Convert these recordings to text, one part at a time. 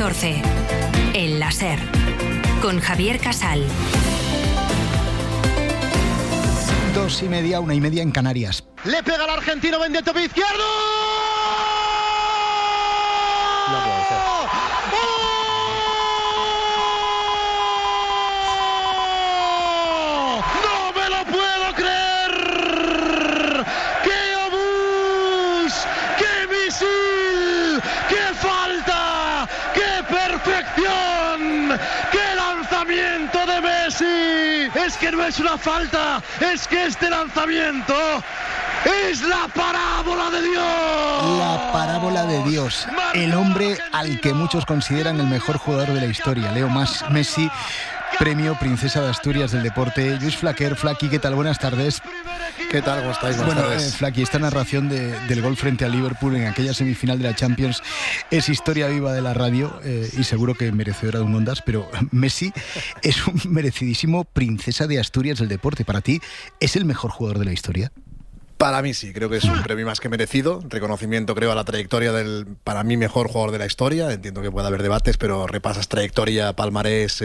14. El láser. Con Javier Casal. 2:30, 1:30 en Canarias. Le pega al argentino, vende el tope izquierdo. No puede ser. ¡No me lo puedo creer! ¡Qué obús! ¡Qué misil! ¡Qué falta! ¡Qué perfección! ¡Qué lanzamiento de Messi! Es que no es una falta, es que este lanzamiento es la parábola de Dios. La parábola de Dios. El hombre al que muchos consideran el mejor jugador de la historia, Leo Messi, premio Princesa de Asturias del deporte. Lluís Flaquer. Flaqui, ¿qué tal? Buenas tardes. ¿Qué tal? ¿Cómo estáis? Buenas tardes. Flaqui, esta narración del gol frente al Liverpool en aquella semifinal de la Champions es historia viva de la radio y seguro que merecedora de un Ondas, pero Messi es un merecidísimo Princesa de Asturias del deporte. ¿Para ti es el mejor jugador de la historia? Para mí sí, creo que es un premio más que merecido. Reconocimiento, creo, a la trayectoria del, para mí, mejor jugador de la historia. Entiendo que puede haber debates, pero repasas trayectoria, palmarés,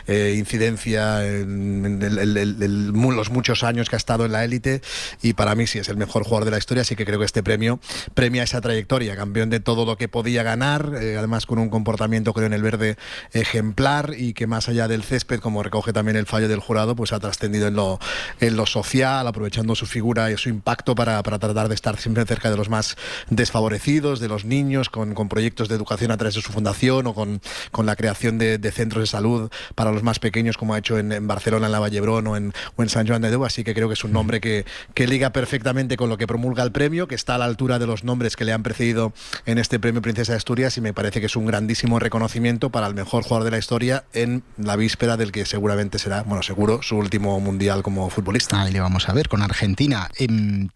incidencia, los muchos años que ha estado en la élite, y para mí sí es el mejor jugador de la historia, así que creo que este premio premia esa trayectoria. Campeón de todo lo que podía ganar, además con un comportamiento, creo, en el verde ejemplar, y que más allá del césped, como recoge también el fallo del jurado, pues ha trascendido en lo social, aprovechando su figura y su impacto para tratar de estar siempre cerca de los más desfavorecidos, de los niños, con proyectos de educación a través de su fundación, o con la creación de centros de salud para los más pequeños, como ha hecho en Barcelona, en la Vallebrón o en Sant Joan de Déu. Así que creo que es un nombre que liga perfectamente con lo que promulga el premio, que está a la altura de los nombres que le han precedido en este premio Princesa de Asturias, y me parece que es un grandísimo reconocimiento para el mejor jugador de la historia en la víspera del que seguramente será, bueno, seguro, su último mundial como futbolista. Ahí le vamos a ver con Argentina.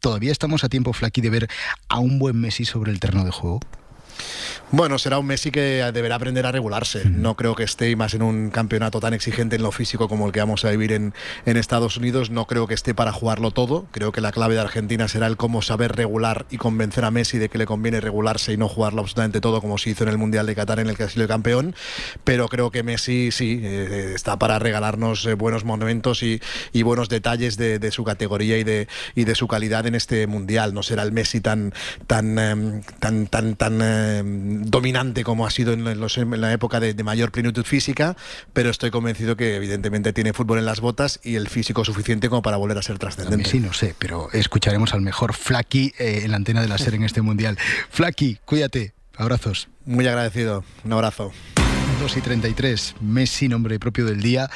¿Todavía estamos a tiempo, Flaqui, de ver a un buen Messi sobre el terreno de juego? Bueno, será un Messi que deberá aprender a regularse. No creo que esté, más en un campeonato tan exigente en lo físico como el que vamos a vivir en Estados Unidos, no creo que esté para jugarlo todo. Creo que la clave de Argentina será el cómo saber regular y convencer a Messi de que le conviene regularse y no jugarlo absolutamente todo, como se hizo en el Mundial de Qatar, en el que ha sido campeón. Pero creo que Messi sí está para regalarnos buenos momentos y buenos detalles de su categoría y de su calidad en este Mundial. No será el Messi tan dominante como ha sido en la época de mayor plenitud física, pero estoy convencido que evidentemente tiene fútbol en las botas y el físico suficiente como para volver a ser trascendente. Sí, no sé, pero escucharemos al mejor Flaqui en la antena de la SER en este Mundial. Flaqui, cuídate, abrazos. Muy agradecido, un abrazo. 2:33, Messi, nombre propio del día.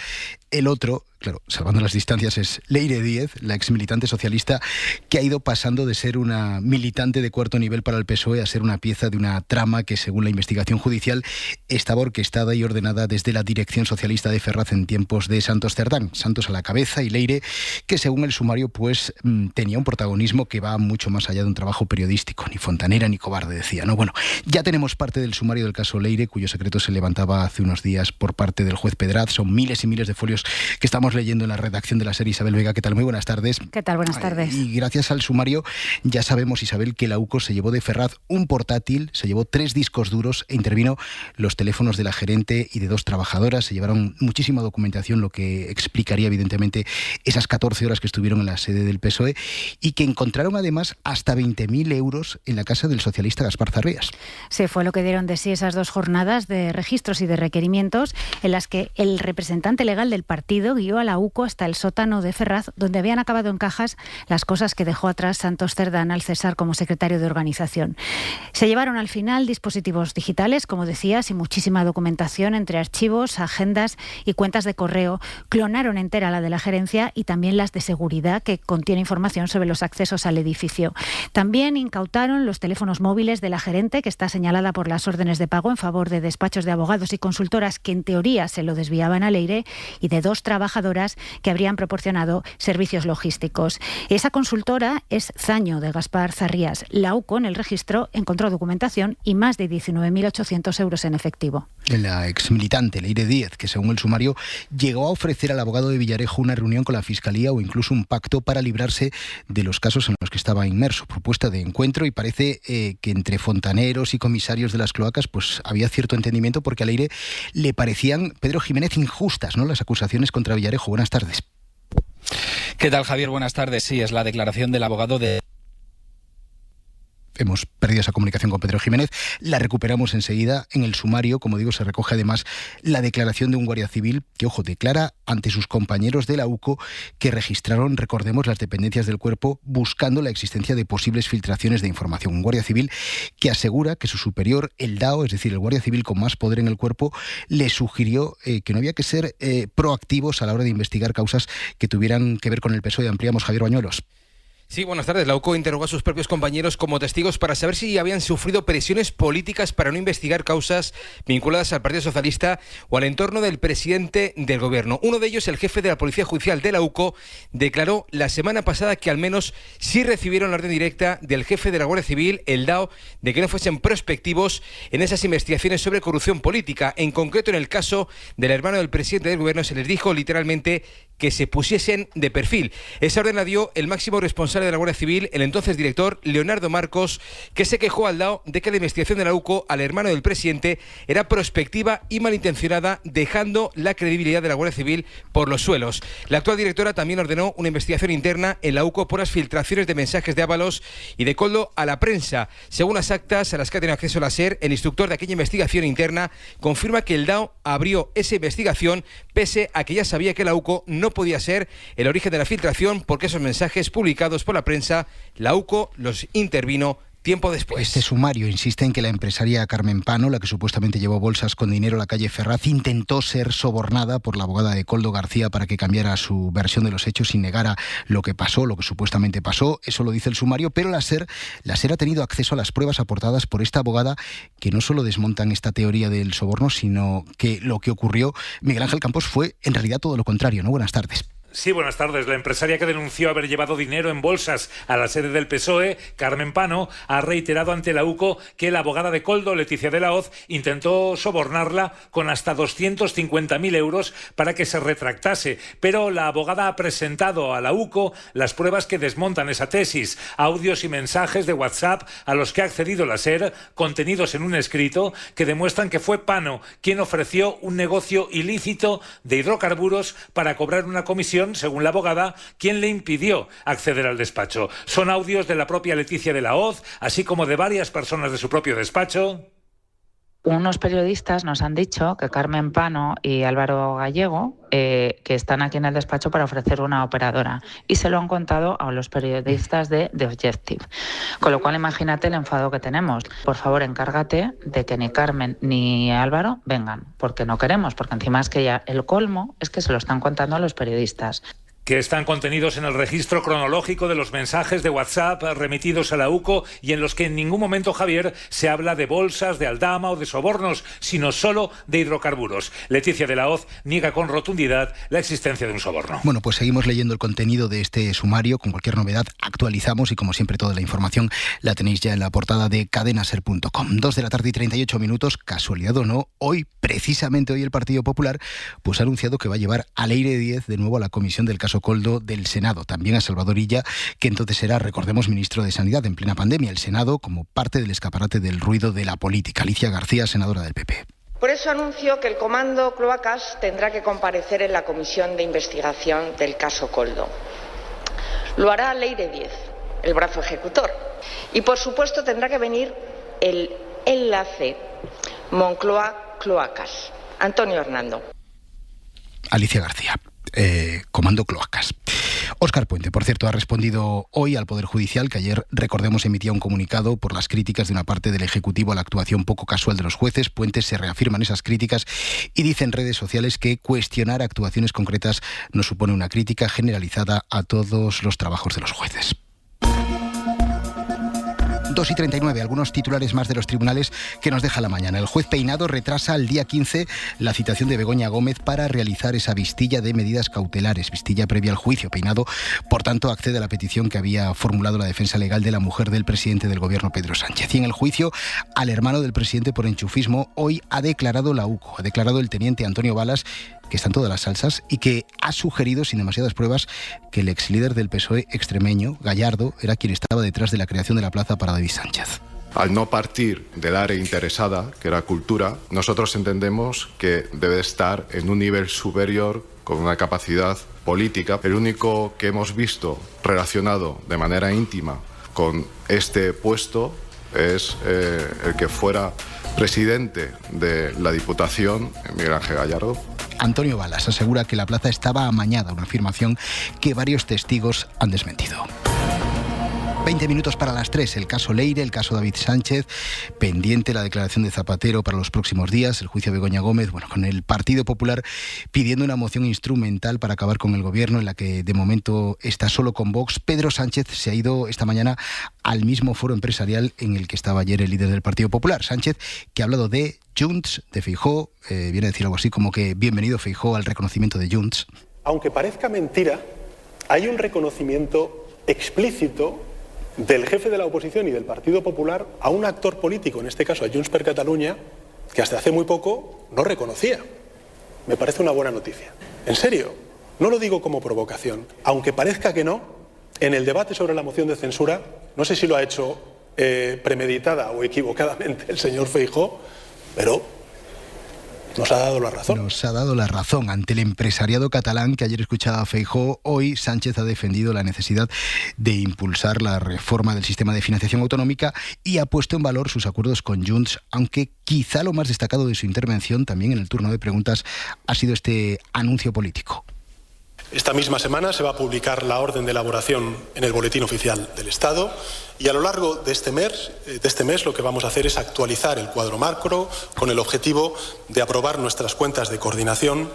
El otro, claro, salvando las distancias, es Leire Díez, la exmilitante socialista que ha ido pasando de ser una militante de cuarto nivel para el PSOE a ser una pieza de una trama que, según la investigación judicial, estaba orquestada y ordenada desde la dirección socialista de Ferraz en tiempos de Santos Cerdán. Santos a la cabeza y Leire, que según el sumario, pues tenía un protagonismo que va mucho más allá de un trabajo periodístico. Ni fontanera ni cobarde, decía, ¿no? Bueno, ya tenemos parte del sumario del caso Leire, cuyo secreto se levantaba hace unos días por parte del juez Pedraz. Son miles y miles de folios que estamos leyendo en la redacción de la SER. Isabel Vega, ¿qué tal? Muy buenas tardes. ¿Qué tal? Buenas tardes. Y gracias al sumario ya sabemos, Isabel, que la UCO se llevó de Ferraz un portátil, se llevó 3 discos duros e intervino los teléfonos de la gerente y de 2 trabajadoras. Se llevaron muchísima documentación, lo que explicaría evidentemente esas 14 horas que estuvieron en la sede del PSOE, y que encontraron además hasta 20.000 euros en la casa del socialista Gaspar Zarrías. Sí, fue lo que dieron de sí esas 2 jornadas de registros y de requerimientos en las que el representante legal del partido guió a la UCO hasta el sótano de Ferraz, donde habían acabado en cajas las cosas que dejó atrás Santos Cerdán al cesar como secretario de organización. Se llevaron al final dispositivos digitales, como decías, y muchísima documentación entre archivos, agendas y cuentas de correo. Clonaron entera la de la gerencia y también las de seguridad, que contiene información sobre los accesos al edificio. También incautaron los teléfonos móviles de la gerente, que está señalada por las órdenes de pago en favor de despachos de abogados y consultoras que en teoría se lo desviaban a Leire, y de de 2 trabajadoras que habrían proporcionado servicios logísticos. Esa consultora es Zaño, de Gaspar Zarrías. La UCO en el registro encontró documentación y más de 19.800 euros en efectivo. La exmilitante Leire Díez, que según el sumario llegó a ofrecer al abogado de Villarejo una reunión con la Fiscalía o incluso un pacto para librarse de los casos en los que estaba inmerso. Propuesta de encuentro, y parece que entre fontaneros y comisarios de las cloacas pues había cierto entendimiento, porque a Leire le parecían, Pedro Jiménez, injustas, ¿no?, las acusaciones contra Villarejo. Buenas tardes. ¿Qué tal, Javier? Buenas tardes. Sí, es la declaración del abogado de... Hemos perdido esa comunicación con Pedro Jiménez, la recuperamos enseguida. En el sumario, como digo, se recoge además la declaración de un guardia civil que, ojo, declara ante sus compañeros de la UCO que registraron, recordemos, las dependencias del cuerpo buscando la existencia de posibles filtraciones de información. Un guardia civil que asegura que su superior, el DAO, es decir, el guardia civil con más poder en el cuerpo, le sugirió que no había que ser proactivos a la hora de investigar causas que tuvieran que ver con el PSOE. Ampliamos, Javier Bañuelos. Sí, buenas tardes. La UCO interrogó a sus propios compañeros como testigos para saber si habían sufrido presiones políticas para no investigar causas vinculadas al Partido Socialista o al entorno del presidente del Gobierno. Uno de ellos, el jefe de la Policía Judicial de la UCO, declaró la semana pasada que al menos sí recibieron la orden directa del jefe de la Guardia Civil, el DAO, de que no fuesen prospectivos en esas investigaciones sobre corrupción política. En concreto, en el caso del hermano del presidente del Gobierno, se les dijo literalmente que se pusiesen de perfil. Esa orden la dio el máximo responsable de la Guardia Civil, el entonces director Leonardo Marcos, que se quejó al DAO de que la investigación de la UCO al hermano del presidente era prospectiva y malintencionada, dejando la credibilidad de la Guardia Civil por los suelos. La actual directora también ordenó una investigación interna en la UCO por las filtraciones de mensajes de Ábalos y de Koldo a la prensa. Según las actas a las que ha tenido acceso la SER, el instructor de aquella investigación interna confirma que el DAO abrió esa investigación pese a que ya sabía que la UCO no podía ser el origen de la filtración, porque esos mensajes publicados por la prensa, la UCO los intervino tiempo después. Este sumario insiste en que la empresaria Carmen Pano, la que supuestamente llevó bolsas con dinero a la calle Ferraz, intentó ser sobornada por la abogada de Koldo García para que cambiara su versión de los hechos y negara lo que pasó, lo que supuestamente pasó. Eso lo dice el sumario, pero la SER ha tenido acceso a las pruebas aportadas por esta abogada, que no solo desmontan esta teoría del soborno, sino que lo que ocurrió, Miguel Ángel Campos, fue en realidad todo lo contrario, ¿no? Buenas tardes. Sí, buenas tardes. La empresaria que denunció haber llevado dinero en bolsas a la sede del PSOE, Carmen Pano, ha reiterado ante la UCO que la abogada de Koldo, Leticia de la Hoz, intentó sobornarla con hasta 250.000 euros para que se retractase. Pero la abogada ha presentado a la UCO las pruebas que desmontan esa tesis, audios y mensajes de WhatsApp a los que ha accedido la SER, contenidos en un escrito, que demuestran que fue Pano quien ofreció un negocio ilícito de hidrocarburos para cobrar una comisión, según la abogada, quien le impidió acceder al despacho. Son audios de la propia Leticia de la Hoz, así como de varias personas de su propio despacho. Unos periodistas nos han dicho que Carmen Pano y Álvaro Gallego que están aquí en el despacho para ofrecer una operadora, y se lo han contado a los periodistas de The Objective. Con lo cual, imagínate el enfado que tenemos. Por favor, encárgate de que ni Carmen ni Álvaro vengan, porque no queremos, porque encima es que ya el colmo es que se lo están contando a los periodistas. Que están contenidos en el registro cronológico de los mensajes de WhatsApp remitidos a la UCO, y en los que en ningún momento, Javier, se habla de bolsas, de aldama o de sobornos, sino solo de hidrocarburos. Leticia de la Hoz niega con rotundidad la existencia de un soborno. Bueno, pues seguimos leyendo el contenido de este sumario. Con cualquier novedad actualizamos, y como siempre toda la información la tenéis ya en la portada de cadenaser.com. 2:38 p.m, casualidad o no, hoy, precisamente hoy, el Partido Popular pues ha anunciado que va a llevar a Leire Díez de nuevo a la comisión del caso Koldo del Senado, también a Salvador Illa, que entonces era, recordemos, ministro de Sanidad en plena pandemia. El Senado como parte del escaparate del ruido de la política. Alicia García, senadora del PP. Por eso anuncio que el Comando Cloacas tendrá que comparecer en la comisión de investigación del caso Koldo. Lo hará Leire Díez, el brazo ejecutor. Y por supuesto tendrá que venir el enlace Moncloa-Cloacas, Antonio Hernando. Alicia García. Comando Cloacas. Óscar Puente, por cierto, ha respondido hoy al Poder Judicial, que ayer, recordemos, emitía un comunicado por las críticas de una parte del Ejecutivo a la actuación poco casual de los jueces. Puente se reafirma en esas críticas y dice en redes sociales que cuestionar actuaciones concretas no supone una crítica generalizada a todos los trabajos de los jueces. 2:39, algunos titulares más de los tribunales que nos deja la mañana. El juez Peinado retrasa al día 15 la citación de Begoña Gómez para realizar esa vistilla de medidas cautelares, vistilla previa al juicio. Peinado, por tanto, accede a la petición que había formulado la defensa legal de la mujer del presidente del gobierno, Pedro Sánchez. Y en el juicio al hermano del presidente por enchufismo, hoy ha declarado la UCO, ha declarado el teniente Antonio Balas, que está en todas las salsas y que ha sugerido, sin demasiadas pruebas, que el exlíder del PSOE extremeño, Gallardo, era quien estaba detrás de la creación de la plaza para David Sánchez. Al no partir del área interesada, que era cultura, nosotros entendemos que debe estar en un nivel superior con una capacidad política. El único que hemos visto relacionado de manera íntima con este puesto es el que fuera presidente de la Diputación, Miguel Ángel Gallardo. Antonio Balas asegura que la plaza estaba amañada, una afirmación que varios testigos han desmentido. 20 minutos para las 3, el caso Leire, el caso David Sánchez, pendiente la declaración de Zapatero para los próximos días, el juicio de Begoña Gómez, con el Partido Popular pidiendo una moción instrumental para acabar con el gobierno, en la que de momento está solo con Vox. Pedro Sánchez se ha ido esta mañana al mismo foro empresarial en el que estaba ayer el líder del Partido Popular. Sánchez, que ha hablado de Junts, de Feijóo, viene a decir algo así como que bienvenido Feijóo al reconocimiento de Junts. Aunque parezca mentira, hay un reconocimiento explícito del jefe de la oposición y del Partido Popular a un actor político, en este caso a Junts per Catalunya, que hasta hace muy poco no reconocía. Me parece una buena noticia. En serio, no lo digo como provocación. Aunque parezca que no, en el debate sobre la moción de censura, no sé si lo ha hecho premeditada o equivocadamente el señor Feijóo, pero nos ha dado la razón. Nos ha dado la razón ante el empresariado catalán que ayer escuchaba a Feijóo. Hoy Sánchez ha defendido la necesidad de impulsar la reforma del sistema de financiación autonómica y ha puesto en valor sus acuerdos con Junts, aunque quizá lo más destacado de su intervención, también en el turno de preguntas, ha sido este anuncio político. Esta misma semana se va a publicar la orden de elaboración en el Boletín Oficial del Estado y a lo largo de este mes lo que vamos a hacer es actualizar el cuadro macro con el objetivo de aprobar nuestras cuentas de coordinación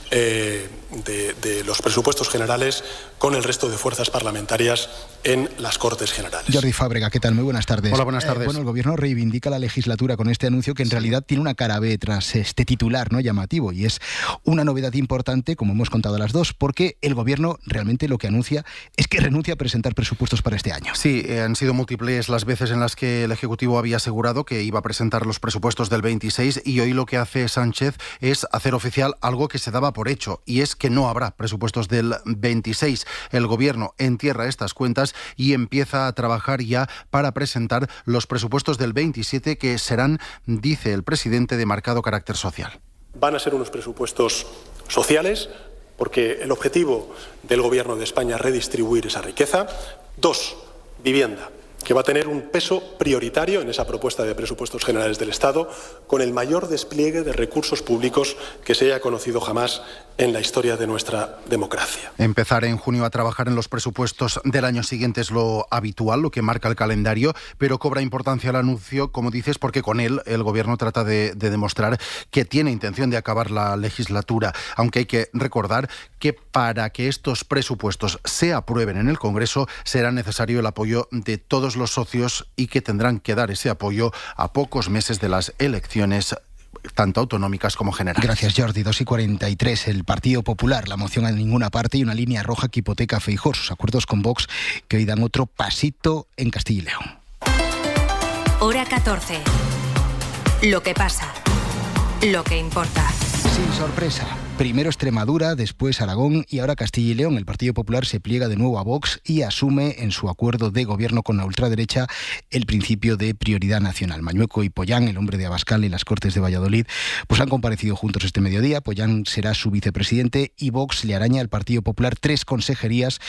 de los presupuestos generales con el resto de fuerzas parlamentarias en las Cortes Generales. Jordi Fábrega, ¿qué tal? Muy buenas tardes. Hola, buenas tardes. El gobierno reivindica la legislatura con este anuncio que en realidad tiene una cara B tras este titular, ¿no?, llamativo, y es una novedad importante, como hemos contado a las dos, porque el gobierno realmente lo que anuncia es que renuncia a presentar presupuestos para este año. Sí, han sido múltiples las veces en las que el Ejecutivo había asegurado que iba a presentar los presupuestos del 26 y hoy lo que hace Sánchez es hacer oficial algo que se daba por hecho, y es que no habrá presupuestos del 26. El gobierno entierra estas cuentas y empieza a trabajar ya para presentar los presupuestos del 27, que serán, dice el presidente, de marcado carácter social. Van a ser unos presupuestos sociales, porque el objetivo del Gobierno de España es redistribuir esa riqueza. 2, vivienda, que va a tener un peso prioritario en esa propuesta de presupuestos generales del Estado, con el mayor despliegue de recursos públicos que se haya conocido jamás en la historia de nuestra democracia. Empezar en junio a trabajar en los presupuestos del año siguiente es lo habitual, lo que marca el calendario, pero cobra importancia el anuncio, como dices, porque con él el Gobierno trata de demostrar que tiene intención de acabar la legislatura, aunque hay que recordar que para que estos presupuestos se aprueben en el Congreso será necesario el apoyo de todos los socios y que tendrán que dar ese apoyo a pocos meses de las elecciones tanto autonómicas como generales. Gracias, Jordi. 2:43. El Partido Popular, la moción a ninguna parte y una línea roja que hipoteca a Feijóo, sus acuerdos con Vox que hoy dan otro pasito en Castilla y León. Hora 14. Lo que pasa. Lo que importa. Sin sorpresa. Primero Extremadura, después Aragón y ahora Castilla y León. El Partido Popular se pliega de nuevo a Vox y asume en su acuerdo de gobierno con la ultraderecha el principio de prioridad nacional. Mañueco y Pollán, el hombre de Abascal y las Cortes de Valladolid, pues han comparecido juntos este mediodía. Pollán será su vicepresidente y Vox le araña al Partido Popular 3 consejerías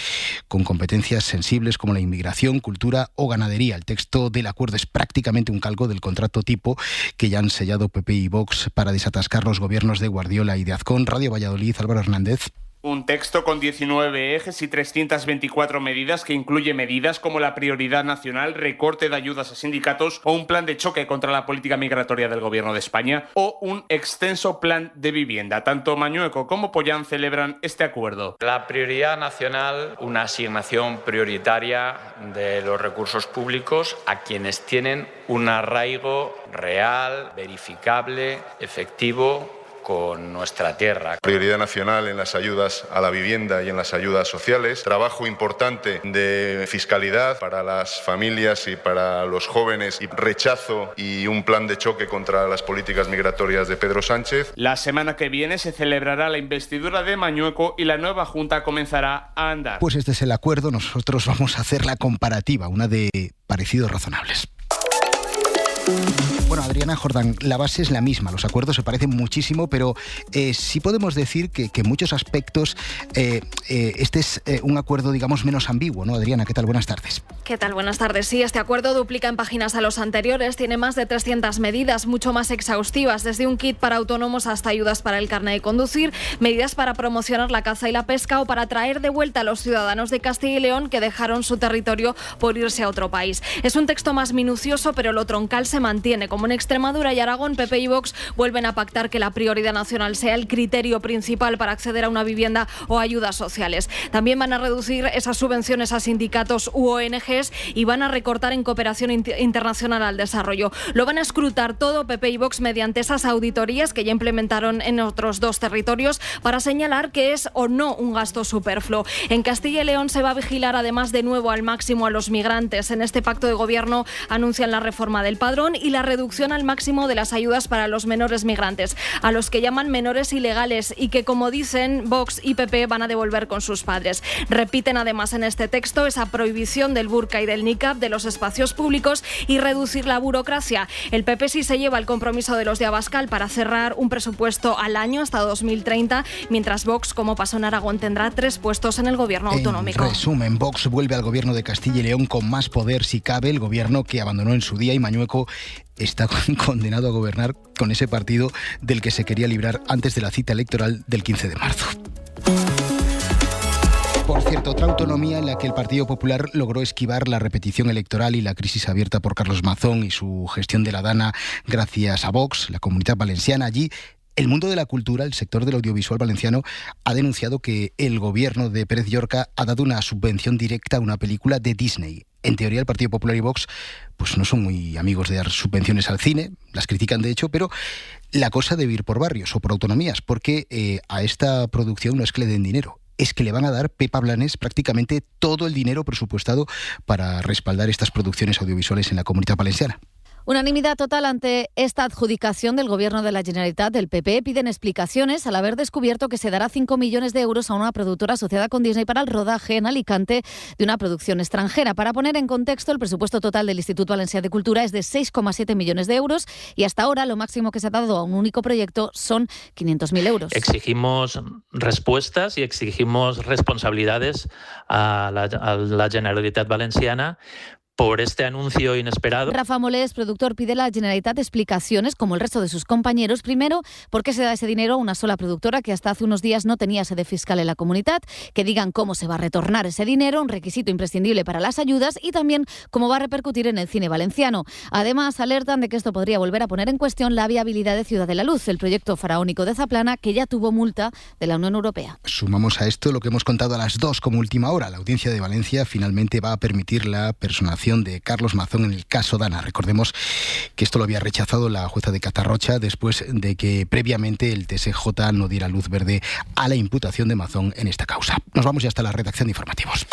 con competencias sensibles como la inmigración, cultura o ganadería. El texto del acuerdo es prácticamente un calco del contrato tipo que ya han sellado PP y Vox para desatascar los gobiernos de Guardiola y de Azcón. Radio Valladolid, Álvaro Hernández. Un texto con 19 ejes y 324 medidas que incluye medidas como la prioridad nacional, recorte de ayudas a sindicatos o un plan de choque contra la política migratoria del Gobierno de España o un extenso plan de vivienda. Tanto Mañueco como Pollán celebran este acuerdo. La prioridad nacional, una asignación prioritaria de los recursos públicos a quienes tienen un arraigo real, verificable, efectivo con nuestra tierra. Prioridad nacional en las ayudas a la vivienda y en las ayudas sociales. Trabajo importante de fiscalidad para las familias y para los jóvenes. Y rechazo y un plan de choque contra las políticas migratorias de Pedro Sánchez. La semana que viene se celebrará la investidura de Mañueco y la nueva Junta comenzará a andar. Pues este es el acuerdo. Nosotros vamos a hacer la comparativa, una de parecidos razonables. Bueno, Adriana Jordán, la base es la misma, los acuerdos se parecen muchísimo, pero sí podemos decir que en muchos aspectos este es un acuerdo, digamos, menos ambiguo, ¿no? Adriana, ¿qué tal? Buenas tardes. ¿Qué tal? Buenas tardes. Sí, este acuerdo duplica en páginas a los anteriores, tiene más de 300 medidas, mucho más exhaustivas, desde un kit para autónomos hasta ayudas para el carnet de conducir, medidas para promocionar la caza y la pesca o para traer de vuelta a los ciudadanos de Castilla y León que dejaron su territorio por irse a otro país. Es un texto más minucioso, pero lo troncal se mantiene. Como en Extremadura y Aragón, PP y Vox vuelven a pactar que la prioridad nacional sea el criterio principal para acceder a una vivienda o ayudas sociales. También van a reducir esas subvenciones a sindicatos u ONGs y van a recortar en cooperación internacional al desarrollo. Lo van a escrutar todo PP y Vox mediante esas auditorías que ya implementaron en otros dos territorios para señalar que es o no un gasto superfluo. En Castilla y León se va a vigilar además de nuevo al máximo a los migrantes. En este pacto de gobierno anuncian la reforma del padrón y la reducción al máximo de las ayudas para los menores migrantes, a los que llaman menores ilegales y que, como dicen Vox y PP, van a devolver con sus padres. Repiten además en este texto esa prohibición del burka y del niqab de los espacios públicos y reducir la burocracia. El PP sí se lleva el compromiso de los de Abascal para cerrar un presupuesto al año hasta 2030, mientras Vox, como pasó en Aragón, tendrá 3 puestos en el gobierno autonómico. En resumen, Vox vuelve al gobierno de Castilla y León con más poder si cabe, el gobierno que abandonó en su día, y Mañueco está condenado a gobernar con ese partido del que se quería librar antes de la cita electoral del 15 de marzo. Por cierto, otra autonomía en la que el Partido Popular logró esquivar la repetición electoral y la crisis abierta por Carlos Mazón y su gestión de la Dana gracias a Vox, la Comunitat Valenciana. Allí, el mundo de la cultura, el sector del audiovisual valenciano, ha denunciado que el gobierno de Pérez Llorca ha dado una subvención directa a una película de Disney. En teoría, el Partido Popular y Vox pues no son muy amigos de dar subvenciones al cine, las critican de hecho, pero la cosa debe ir por barrios o por autonomías, porque a esta producción no es que le den dinero, es que le van a dar Pepa Blanes prácticamente todo el dinero presupuestado para respaldar estas producciones audiovisuales en la Comunitat Valenciana. Unanimidad total ante esta adjudicación del Gobierno de la Generalitat. Del PP piden explicaciones al haber descubierto que se dará 5 millones de euros a una productora asociada con Disney para el rodaje en Alicante de una producción extranjera. Para poner en contexto, el presupuesto total del Instituto Valencià de Cultura es de 6,7 millones de euros y hasta ahora lo máximo que se ha dado a un único proyecto son 500.000 euros. Exigimos respuestas y exigimos responsabilidades a la Generalitat Valenciana por este anuncio inesperado. Rafa Molés, productor, pide a la Generalitat explicaciones, como el resto de sus compañeros. Primero, ¿por qué se da ese dinero a una sola productora que hasta hace unos días no tenía sede fiscal en la Comunitat? Que digan cómo se va a retornar ese dinero, un requisito imprescindible para las ayudas, y también cómo va a repercutir en el cine valenciano. Además, alertan de que esto podría volver a poner en cuestión la viabilidad de Ciudad de la Luz, el proyecto faraónico de Zaplana, que ya tuvo multa de la Unión Europea. Sumamos a esto lo que hemos contado a las 2 como última hora. La Audiencia de Valencia finalmente va a permitir la personación de Carlos Mazón en el caso Dana. Recordemos que esto lo había rechazado la jueza de Catarrocha después de que previamente el TSJ no diera luz verde a la imputación de Mazón en esta causa. Nos vamos ya hasta la redacción de informativos.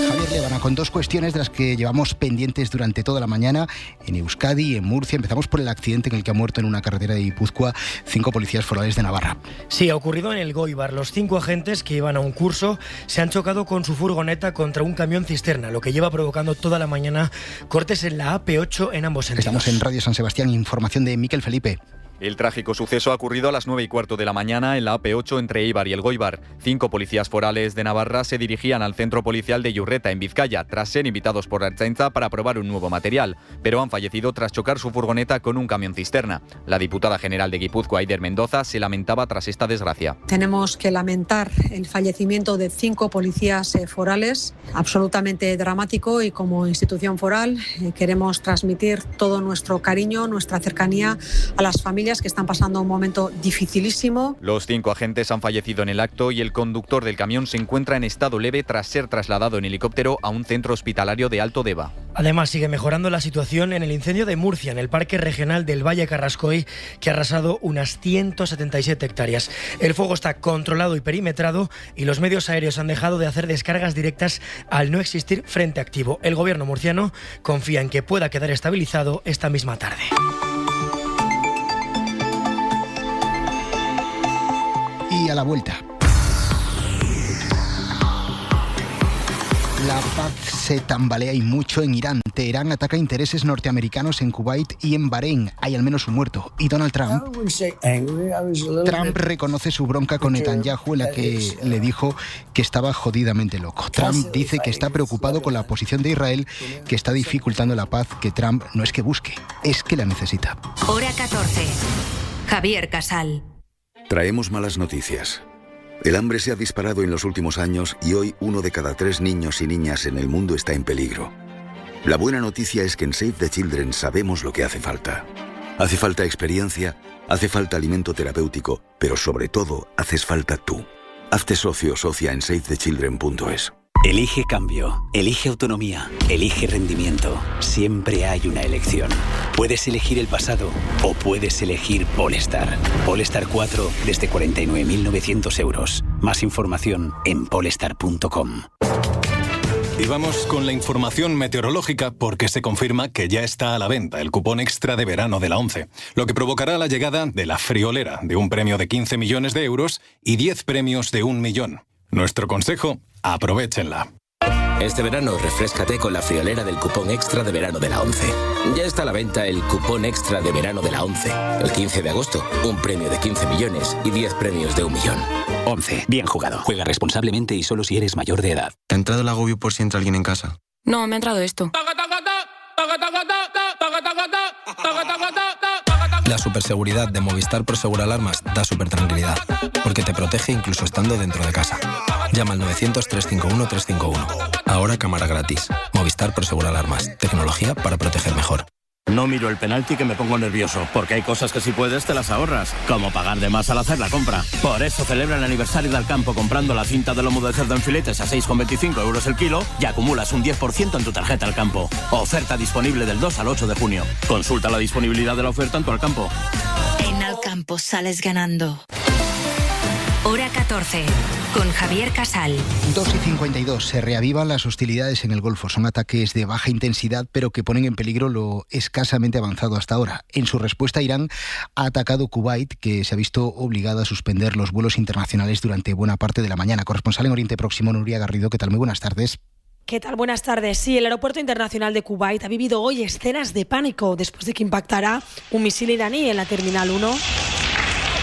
Javier Lébana, con 2 cuestiones de las que llevamos pendientes durante toda la mañana en Euskadi y en Murcia. Empezamos por el accidente en el que ha muerto en una carretera de Guipúzcoa 5 policías forales de Navarra. Sí, ha ocurrido en el Goibar. Los 5 agentes que iban a un curso se han chocado con su furgoneta contra un camión cisterna, lo que lleva provocando toda la mañana cortes en la AP8 en ambos sentidos. Estamos en Radio San Sebastián, información de Miquel Felipe. El trágico suceso ha ocurrido a las 9:15 de la mañana en la AP8 entre Eibar y Elgoibar. 5 policías forales de Navarra se dirigían al centro policial de Iurreta, en Vizcaya, tras ser invitados por la Ertzaintza para probar un nuevo material, pero han fallecido tras chocar su furgoneta con un camión cisterna. La diputada general de Guipúzcoa, Aider Mendoza, se lamentaba tras esta desgracia. Tenemos que lamentar el fallecimiento de 5 policías forales, absolutamente dramático, y como institución foral queremos transmitir todo nuestro cariño, nuestra cercanía a las familias que están pasando un momento dificilísimo. Los 5 agentes han fallecido en el acto y el conductor del camión se encuentra en estado leve tras ser trasladado en helicóptero a un centro hospitalario de Alto Deva. Además, sigue mejorando la situación en el incendio de Murcia, en el Parque Regional del Valle Carrascoy, que ha arrasado unas 177 hectáreas. El fuego está controlado y perimetrado y los medios aéreos han dejado de hacer descargas directas al no existir frente activo. El gobierno murciano confía en que pueda quedar estabilizado esta misma tarde. Y a la vuelta. La paz se tambalea y mucho en Irán. Teherán ataca intereses norteamericanos en Kuwait y en Bahrein. Hay al menos un muerto. Y Donald Trump reconoce su bronca con Netanyahu, en la que le dijo que estaba jodidamente loco. Trump dice que está preocupado con la posición de Israel, que está dificultando la paz, que Trump no es que busque, es que la necesita. Hora 14. Javier Casal. Traemos malas noticias. El hambre se ha disparado en los últimos años y hoy 1 de cada 3 niños y niñas en el mundo está en peligro. La buena noticia es que en Save the Children sabemos lo que hace falta. Hace falta experiencia, hace falta alimento terapéutico, pero sobre todo haces falta tú. Hazte socio o socia en savethechildren.es. Elige cambio, elige autonomía, elige rendimiento. Siempre hay una elección. Puedes elegir el pasado o puedes elegir Polestar. Polestar 4 desde 49.900 euros. Más información en polestar.com. Y vamos con la información meteorológica porque se confirma que ya está a la venta el cupón extra de verano de la ONCE, lo que provocará la llegada de la friolera de un premio de 15 millones de euros y 10 premios de 1 millón. Nuestro consejo: aprovéchenla. Este verano refréscate con la friolera del cupón extra de verano de la ONCE. Ya está a la venta el cupón extra de verano de la ONCE. El 15 de agosto, un premio de 15 millones y 10 premios de 1 millón. ONCE, bien jugado. Juega responsablemente y solo si eres mayor de edad. ¿Te ha entrado el agobio por si entra alguien en casa? No, me ha entrado esto. La superseguridad de Movistar Prosegur Alarmas da supertranquilidad, porque te protege incluso estando dentro de casa. Llama al 900-351-351. Ahora cámara gratis. Movistar Prosegur Alarmas. Tecnología para proteger mejor. No miro el penalti que me pongo nervioso, porque hay cosas que si puedes te las ahorras, como pagar de más al hacer la compra. Por eso celebra el aniversario del campo comprando la cinta de lomo de cerdo en filetes a 6,25 euros el kilo y acumulas un 10% en tu tarjeta al campo. Oferta disponible del 2 al 8 de junio. Consulta la disponibilidad de la oferta en tu Alcampo. En Alcampo sales ganando. Hora 14. Con Javier Casal. 2:52. Se reavivan las hostilidades en el Golfo. Son ataques de baja intensidad, pero que ponen en peligro lo escasamente avanzado hasta ahora. En su respuesta, Irán ha atacado Kuwait, que se ha visto obligada a suspender los vuelos internacionales durante buena parte de la mañana. Corresponsal en Oriente Próximo, Nuria Garrido. ¿Qué tal? Muy buenas tardes. ¿Qué tal? Buenas tardes. Sí, el aeropuerto internacional de Kuwait ha vivido hoy escenas de pánico después de que impactara un misil iraní en la Terminal 1.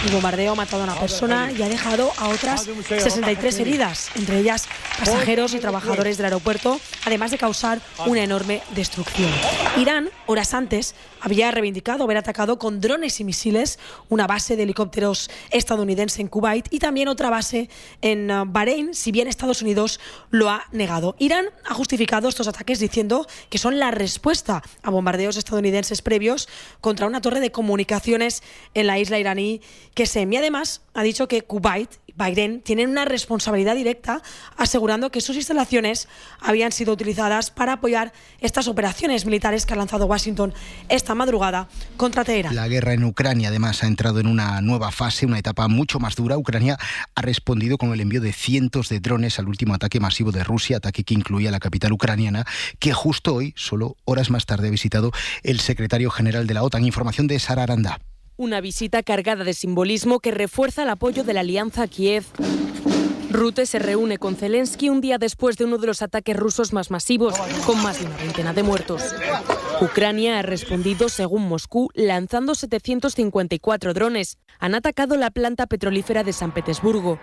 El bombardeo ha matado a una persona y ha dejado a otras 63 heridas, entre ellas pasajeros y trabajadores del aeropuerto, además de causar una enorme destrucción. Irán, horas antes, había reivindicado haber atacado con drones y misiles una base de helicópteros estadounidense en Kuwait y también otra base en Bahrein, si bien Estados Unidos lo ha negado. Irán ha justificado estos ataques diciendo que son la respuesta a bombardeos estadounidenses previos contra una torre de comunicaciones en la isla iraní Qesem. Y además ha dicho que Kuwait y Bahrein tienen una responsabilidad directa, asegurando que sus instalaciones habían sido utilizadas para apoyar estas operaciones militares que ha lanzado Washington esta madrugada contra Teherán. La guerra en Ucrania además ha entrado en una nueva fase, una etapa mucho más dura. Ucrania ha respondido con el envío de cientos de drones al último ataque masivo de Rusia, ataque que incluía la capital ucraniana, que justo hoy, solo horas más tarde, ha visitado el secretario general de la OTAN. Información de Sara Aranda. Una visita cargada de simbolismo que refuerza el apoyo de la alianza a Kiev Rutte se reúne con Zelensky un día después de uno de los ataques rusos más masivos, con más de una veintena de muertos. Ucrania ha respondido, según Moscú, lanzando 754 drones. Han atacado la planta petrolífera de San Petersburgo.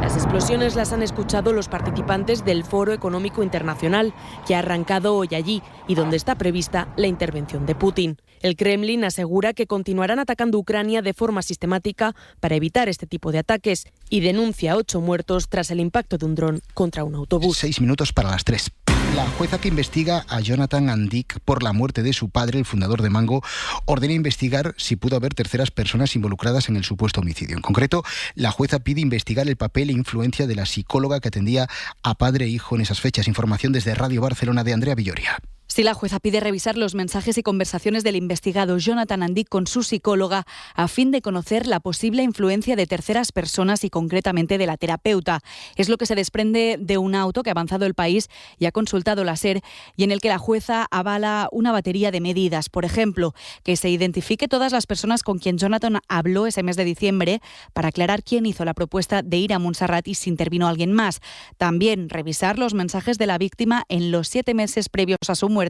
Las explosiones las han escuchado los participantes del Foro Económico Internacional, que ha arrancado hoy allí y donde está prevista la intervención de Putin. El Kremlin asegura que continuarán atacando Ucrania de forma sistemática para evitar este tipo de ataques y denuncia 8 muertos tras el impacto de un dron contra un autobús. 6 minutos para las 3. La jueza que investiga a Jonathan Andic por la muerte de su padre, el fundador de Mango, ordena investigar si pudo haber terceras personas involucradas en el supuesto homicidio. En concreto, la jueza pide investigar el papel e influencia de la psicóloga que atendía a padre e hijo en esas fechas. Información desde Radio Barcelona de Andrea Villoria. Sí, la jueza pide revisar los mensajes y conversaciones del investigado Jonathan Andic con su psicóloga a fin de conocer la posible influencia de terceras personas y concretamente de la terapeuta. Es lo que se desprende de un auto que ha avanzado el país y ha consultado la SER y en el que la jueza avala una batería de medidas. Por ejemplo, que se identifique todas las personas con quien Jonathan habló ese mes de diciembre para aclarar quién hizo la propuesta de ir a Montserrat y si intervino alguien más. También revisar los mensajes de la víctima en los 7 meses previos a su muerte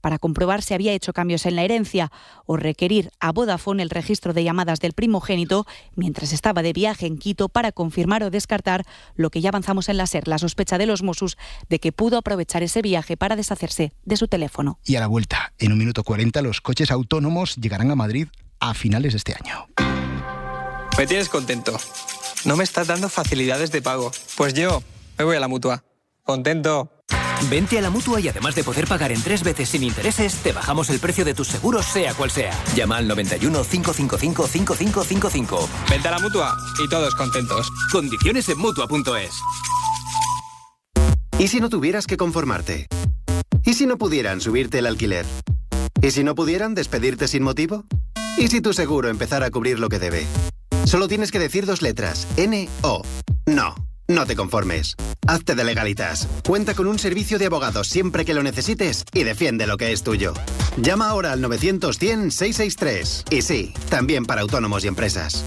para comprobar si había hecho cambios en la herencia o requerir a Vodafone el registro de llamadas del primogénito mientras estaba de viaje en Quito para confirmar o descartar lo que ya avanzamos en la SER, la sospecha de los Mossos de que pudo aprovechar ese viaje para deshacerse de su teléfono. Y a la vuelta, en 1 minuto 40, los coches autónomos llegarán a Madrid a finales de este año. Me tienes contento. No me estás dando facilidades de pago. Pues yo me voy a la Mutua. Contento. Vente a la Mutua y además de poder pagar en 3 veces sin intereses, te bajamos el precio de tus seguros sea cual sea. Llama al 91 555 5555. Vente a la Mutua y todos contentos. Condiciones en Mutua.es. ¿Y si no tuvieras que conformarte? ¿Y si no pudieran subirte el alquiler? ¿Y si no pudieran despedirte sin motivo? ¿Y si tu seguro empezara a cubrir lo que debe? Solo tienes que decir 2 letras. N-O. No. No te conformes. Hazte de Legalitas. Cuenta con un servicio de abogados siempre que lo necesites y defiende lo que es tuyo. Llama ahora al 900-100-663. Y sí, también para autónomos y empresas.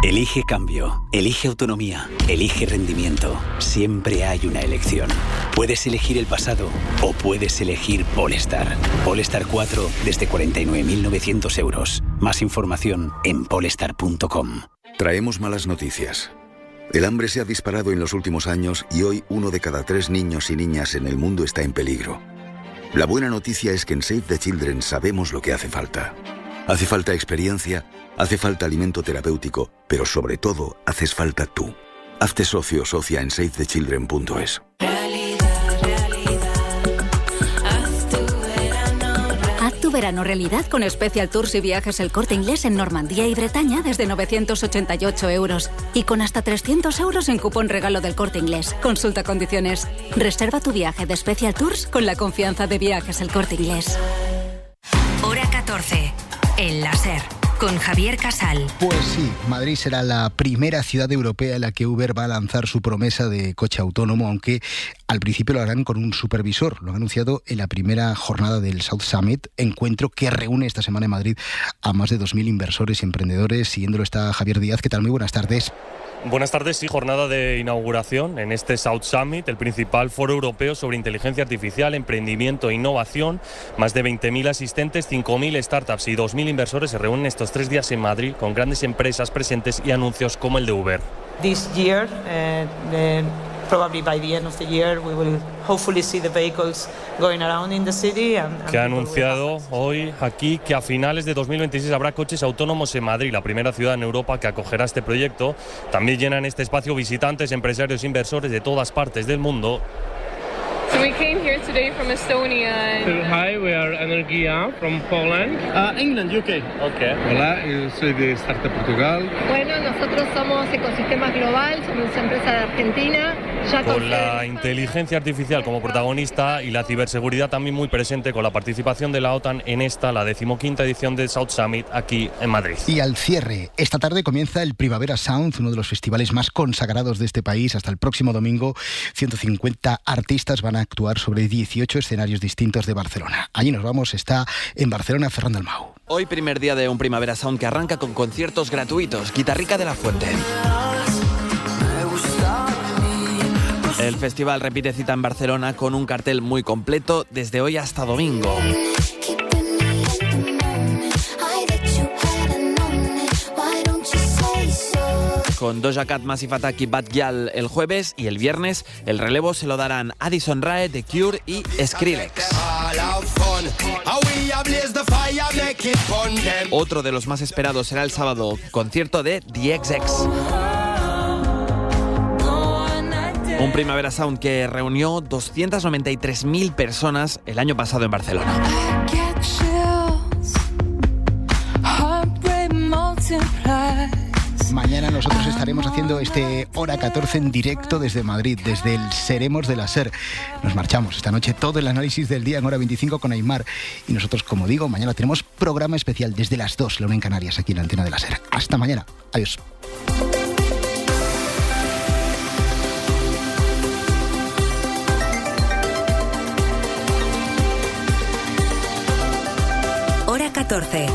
Elige cambio, elige autonomía, elige rendimiento. Siempre hay una elección. Puedes elegir el pasado o puedes elegir Polestar. Polestar 4 desde 49.900 euros. Más información en polestar.com. Traemos malas noticias. El hambre se ha disparado en los últimos años y hoy 1 de cada 3 niños y niñas en el mundo está en peligro. La buena noticia es que en Save the Children sabemos lo que hace falta. Hace falta experiencia, hace falta alimento terapéutico, pero sobre todo haces falta tú. Hazte socio o socia en savethechildren.es. Tu verano realidad con Special Tours y Viajes El Corte Inglés en Normandía y Bretaña desde 988 euros y con hasta 300 euros en cupón regalo del Corte Inglés. Consulta condiciones. Reserva tu viaje de Special Tours con la confianza de Viajes El Corte Inglés. Hora 14. El láser. Con Javier Casal. Pues sí, Madrid será la primera ciudad europea en la que Uber va a lanzar su promesa de coche autónomo, aunque al principio lo harán con un supervisor. Lo han anunciado en la primera jornada del South Summit, encuentro que reúne esta semana en Madrid a más de 2.000 inversores y emprendedores. Siguiéndolo está Javier Díaz. ¿Qué tal? Muy buenas tardes. Buenas tardes, sí, jornada de inauguración en este South Summit, el principal foro europeo sobre inteligencia artificial, emprendimiento e innovación. Más de 20.000 asistentes, 5.000 startups y 2.000 inversores se reúnen estos 3 días en Madrid con grandes empresas presentes y anuncios como el de Uber. This year, probably by the end of the year, we will hopefully see the vehicles going around in the city. Que ha anunciado hoy aquí que a finales de 2026 habrá coches autónomos en Madrid, la primera ciudad en Europa que acogerá este proyecto. También llenan este espacio visitantes, empresarios e inversores de todas partes del mundo. So we came here today from Estonia. Hi, we are Energia from Poland. England, UK. Okay. Hola, yo soy de Startup Portugal. Bueno, nosotros somos Ecosistemas Global, somos una empresa de Argentina. Con la inteligencia artificial como protagonista y la ciberseguridad también muy presente con la participación de la OTAN en esta, la 15ª edición del South Summit aquí en Madrid. Y al cierre, esta tarde comienza el Primavera Sound, uno de los festivales más consagrados de este país. Hasta el próximo domingo, 150 artistas van a actuar sobre 18 escenarios distintos de Barcelona. Allí nos vamos, está en Barcelona Ferran Dalmau. Hoy primer día de un Primavera Sound que arranca con conciertos gratuitos. Guitarrica de la Fuente. El festival repite cita en Barcelona con un cartel muy completo desde hoy hasta domingo. Con Doja Cat, Massive Attack y Bad Gyal el jueves, y el viernes el relevo se lo darán Addison Rae, The Cure y Skrillex. Otro de los más esperados será el sábado, concierto de The XX. Un Primavera Sound que reunió 293.000 personas el año pasado en Barcelona. Mañana nosotros estaremos haciendo este Hora 14 en directo desde Madrid, desde el Seremos de la SER. Nos marchamos esta noche todo el análisis del día en Hora 25 con Aimar. Y nosotros, como digo, mañana tenemos programa especial desde las 2, la 1 en Canarias, aquí en la antena de la SER. Hasta mañana. Adiós. Hora 14.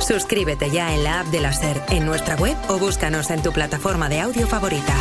Suscríbete ya en la app de la SER, en nuestra web o búscanos en tu plataforma de audio favorita.